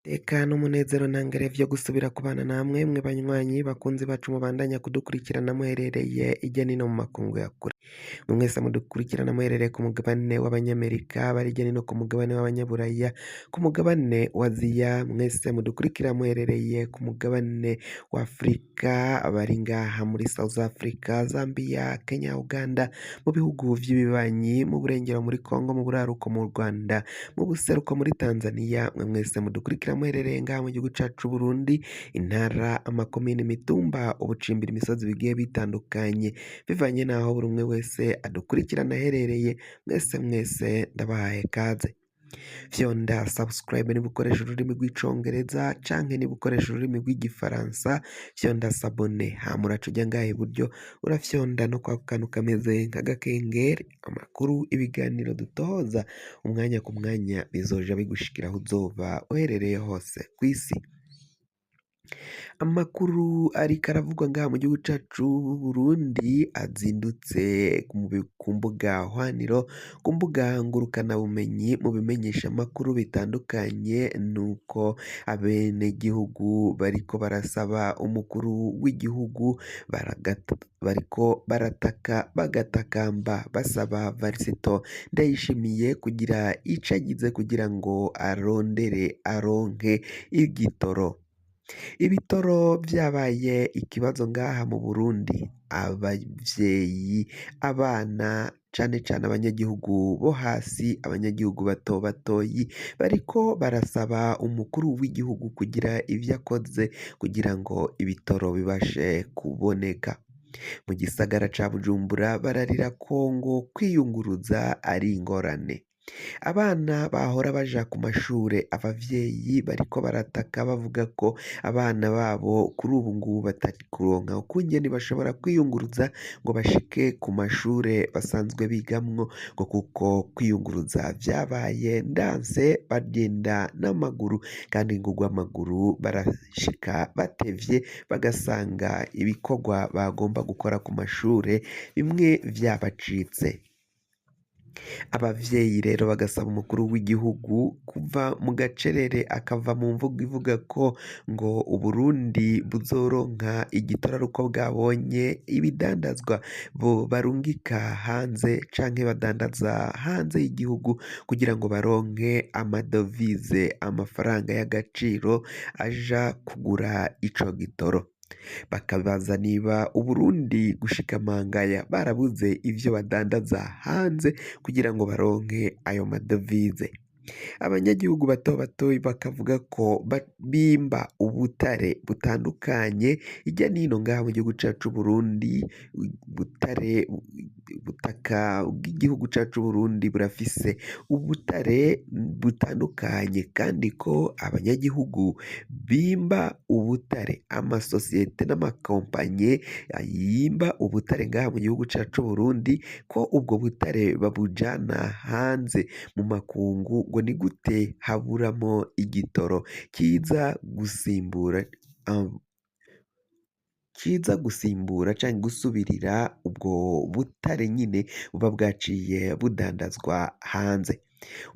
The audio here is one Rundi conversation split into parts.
Tekana umunezero ntangere vyo gusubira kubana namwe mwe banywanyi bakunzi bacu mubandanya kudukurikirana muherereye irya nino mu makungu ya kure. Mwese mudukurikirana muherereye ku mugabane w'abanyamerika bari irya nino ku mugabane w'abanyaburaya, ku mugabane wa Aziya, mwese mudukurikira muherereye ku mugabane wa Afrika bari ngaha muri South Africa, Zambia, Kenya, Uganda, mu bihugu vy'ibibanyi, mu burengero muri Congo, mu buraruko mu Rwanda, mu buseruko muri Tanzania, mwe mwese mudukurikira muherereye ngaha mu gihugu cacu Burundi, intara, amakomine, imitumba, ubucimbira, imisozi bigiye bitandukanye, bivanye naho buri umwe wese adukurikirana aherereye. Mwese ndabahaye kaze. Fyonda subscribe niba ukoresha ururimi rw'icongereza canke niba ukoresha ururimi rw'igifaransa, fyonda sabone hama uraca uja ngaha iburyo urafyonda no kwa kantu kameze nk'agakengeri, amakuru, ibiganiro dutohoza umwanya ku mwanya bizoja bigushikira aho uzoba uherereye hose kw'isi. Amakuru ariko aravugwa ngaha mu gihugu cacu Burundi azindutse ku mbuga hwaniro, ku mbuga ngurukana bumenyi, mu bimenyesha amakuru bitandukanye, nuko abenegihugu bariko barasaba umukuru w'igihugu bariko barataka bagatakamba basaba Varisito Ndayishimiye kugira ico agize kugira ngo aronke igitoro. Ibitoro vyabaye ikibazo ngaha mu Burundi, abavyeyi, abana, cane cane abanyagihugu bo hasi, abanyagihugu bato batoyi bariko barasaba umukuru w'igihugu kugira ivyo akoze kugira ngo ibitoro bibashe kuboneka. Mu gisagara ca Bujumbura bararira ko ngo kwiyunguruza ari ingorane. Abana bahora baja ku mashure, abavyeyi bariko barataka bavuga ko abana babo kuri ubu ngubu batari kuronka ukungene bashobora kwiyunguruza ngo bashike ku mashure basanzwe bigamwo, ngo kuko kwiyunguruza vyabaye ndanse bagenda n'amaguru, kandi ngo urw'amaguru barashika batevye bagasanga ibikorwa bagomba gukora ku mashure bimwe vyabacitse. Abavyeyi rero bagasaba umukuru w'igihugu kuva mu gacerere akava mu mvugo ivuga ko ngo Uburundi buzoronka igitoro ari uko bwabonye ibidandazwa barungika hanze canke badandaza hanze y'igihugu kugira ngo baronke amadovize, amafaranga y'agaciro aja kugura ico gitoro. Bakabaza niba Uburundi gushika mangaya barabuze ivyo badandaza hanze kugira ngo baronke ayo madovize. Abanyagihugu bato batoyi bakavuga ko bimba ubutare butandukanye hirya nino ngaha mu gihugu cacu Burundi. Ubutaka bw'igihugu cacu Burundi burafise ubutare butandukanye, kandi ko abanyagihugu bimba ubutare, amasosiyete n'amakompanye yimba ubutare ngaha mu gihugu cacu Burundi, ko ubwo butare babujana hanze mu makungu, ngo ni gute haburamo igitoro kiza gusimbura canke gusubirira ubwo butare nyine buba bwaciye budandazwa hanze.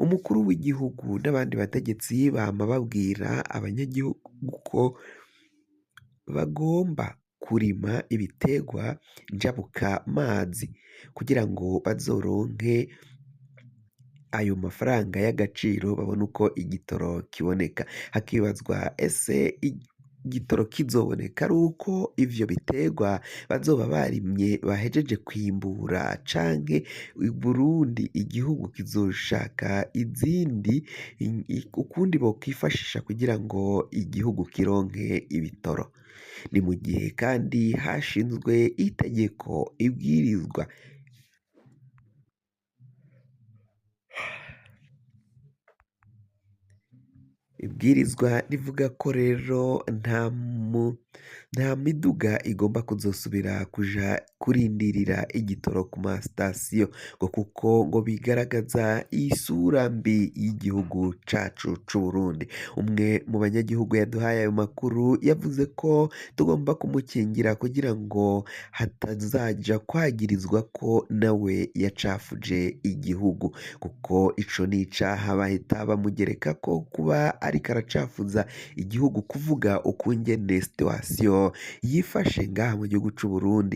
Umukuru w'igihugu n'abandi bategetsi bama babwira abanyagihugu ko bagomba kurima ibitegwa njabuka mazi kugira ngo bazoronke ayo mafaranga y'agaciro, babone uko igitoro kiboneka. Hakibazwa ese igitoro kizoboneka ari uko ivyo bitegwa bazoba barimye bahejeje kwimbura, canke Burundi igihugu kizoshaka izindi ukundi bokwifashisha kugira ngo igihugu kironke ibitoro. Ni mu gihe kandi hashinzwe itegeko ibwirizwa rivuga ko rero nta miduga igomba kuzosubira kuja kurindirira igitoro ku masitasiyo, ngo kuko ngo bigaragaza isura mbi y'igihugu cacu c'Uburundi. Umwe mu banyagihugu yaduhaye ayo makuru yavuze ko tugomba kumukingira kugira ngo hatazaja kwagirizwa ko nawe yacafuje igihugu, kuko ico ni icaha bahita bamugereka ko kuba ariko aracafuza igihugu kuvuga ukungene situation yifashe ngaha mu gihugu c'u Burundi.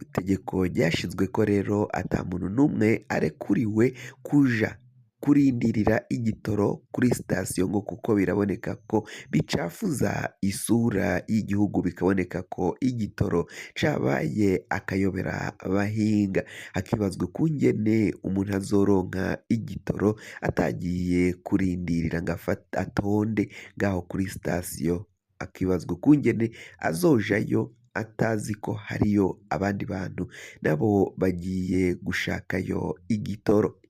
Itegeko ryashizweko rero ata muntu n'umwe arekuriwe kuja kurindirira igitoro kuri sitasiyo ngo kuko biraboneka ko bicafuza isura y'igihugu, bikaboneka ko igitoro cabaye akayobera abahinga, hakibazwa ukungene umuntu azoronka igitoro atagiye kurindirira ngo atonde ngaho kuri sitasiyo, akibazwa ukungene azojayo atazi ko hariyo abandi bantu nabo bagiye gushakayo igitoro.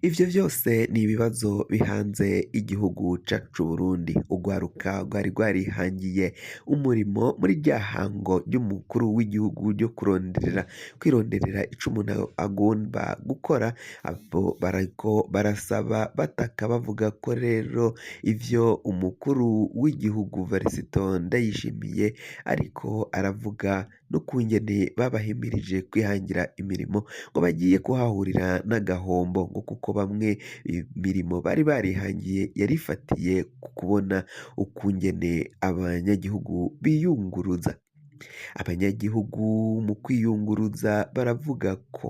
Ivyo vyose ni ibibazo bihanze igihugu cacu c'Uburundi. Urwaruka rwari rwarihangiye umurimo muri rya hango ry'umukuru w'igihugu ryo kwironderera ico umuntu agomba gukora, abo bariko barasaba bataka bavuga ko rero ivyo umukuru w'igihugu Varisito Ndayishimiye ariko aravuga n'ukungene babahimirije kwihangira imirimo ngo bagiye kuhahurira n'agahombo, ngo kuko bamwe imirimo bari barihangiye yarifatiye ku kubona ukungene abanyagihugu biyunguruza. Abanyagihugu mu kwiyunguruza baravuga ko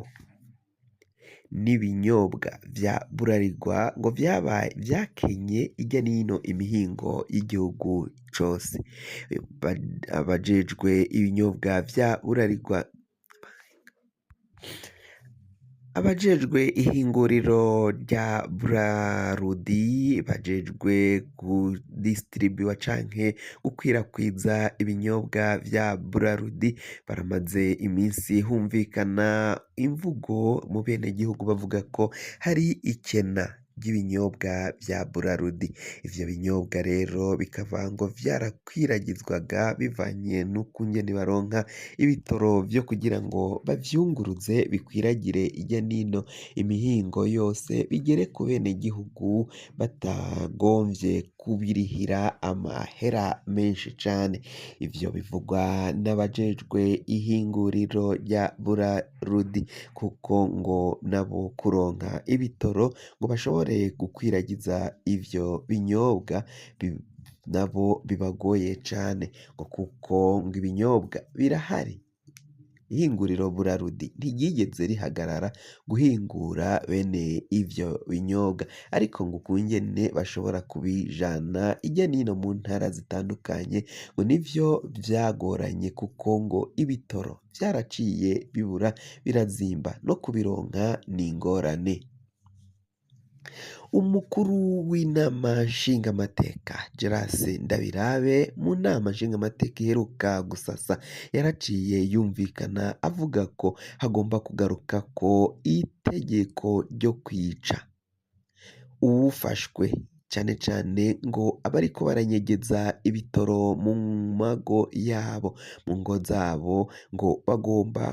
n'ibinyobwa vya Bralirwa ngo vyakenye irya n'ino imihingo y'igihugu cose. Abajejwe ibinyobwa vya Bralirwa, abajejwe ihinguriro rya Brarudi bajejwe kudistribuwa canke gukwirakwiza ibinyobwa vya Brarudi baramaze iminsi humvikana imvugo mu benegihugu bavuga ko hari ikena ry'ibinyobwa vya Brarudi. Ivyo binyobwa rero bikava ngo vyarakwiragizwaga bivanye n'ukungene baronka ibitoro vyo kugira ngo bavyunguruze bikwiragire irya n'ino imihingo yose, bigere ku benegihugu batagomvye kubirihira amahera menshi cane. Ivyo bivugwa n'abajejwe ihinguriro rya Brarudi kuko ngo nabo kuronka ibitoro ngo bashobore gukwiragiza ivyo binyobwa nabo bibagoye cane, ngo kuko ngo ibinyobwa birahari. Ihinguriro Brarudi ntiryigeze rihagarara guhingura bene ivyo binyobwa, ariko ngo ukungene bashobora kubijana irya n'ino mu ntara zitandukanye ngo nivyo vyagoranye kuko ngo ibitoro vyaraciye bibura birazimba no kubironka ni ingorane. Umukuru w'inama nshingamateka Gerase Ndabirabe mu nama nshingamateka iheruka gusasa yaraciye yumvikana avuga ko hagomba kugaruka ko itegeko ryo kwica uwufashwe cane cane ngo abariko baranyegeza ibitoro mu mago yabo, mu ngo zabo, ngo bagomba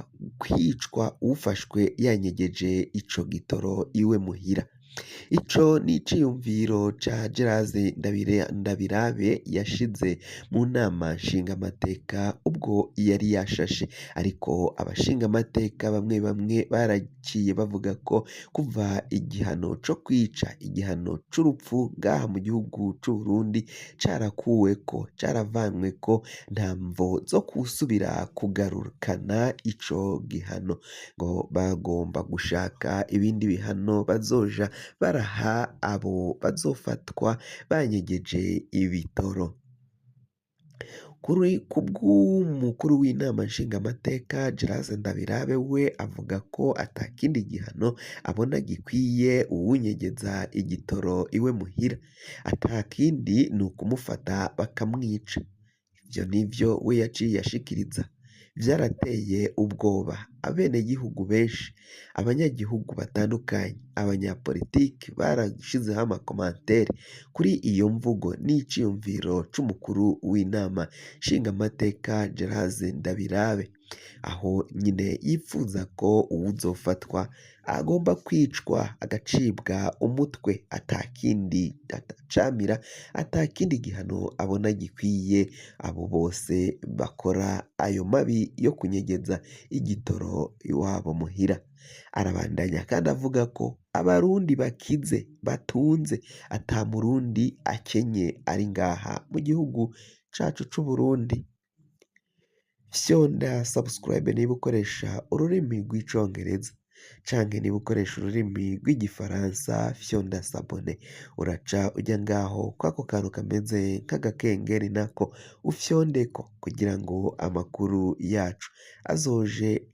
kwicwa uwufashwe yanyegeje ico gitoro iwe muhira. Ico ni iciyumviro ca Gerase Ndabirabe yashize mu nama nshingamateka ubwo yari yashashe, ariko abashingamateka bamwe bamwe baraciye bavuga ko kuva igihano co kwica, igihano c'urupfu ngaha mu gihugu c'Uburundi carakuweko, caravanyweko, nta mvo zo kusubira kugarukana ico gihano, ngo bagomba gushaka ibindi bihano bazoja baraha abo bazofatwa banyegeje ibitoro. Kubw'umukuru w'inama nshingamateka Gerase Ndabirabe we avuga ko atakindi gihano abona gikwiye uwunyegeza igitoro iwe muhira, atakindi ni ukumufata bakamwica. Ivyo nivyo we yaciye ashikiriza. Vyarateye ubwoba abenegihugu benshi, abanyagihugu batandukanye, abanyapolitiki barashizeho amakomantere kuri iyo mvugo n'iciyumviro c'umukuru w'inama nshingamateka Gerase Ndabirabe. aho nyine yifuza ko uwuzofatwa agomba kwicwa agacibwa umutwe atakindi atacamira atakindi gihano abona gikwiye abo bose bakora ayo mabi yo kunyegeza igitoro iwabo muhira. Arabandanya kandi avuga ko abarundi bakize batunze ata murundi akenye ari ngaha mu gihugu cacu c'Uburundi. Fyonda subscribe niba ukoresha ururimi rw'icongereza canke niba ukoresha ururimi rw'igifaransa fyonda sabone, uraca ujya ngaho kwako kantu kameze nk'agakengeri nako ufyondeko kugira ngo amakuru yacu azoje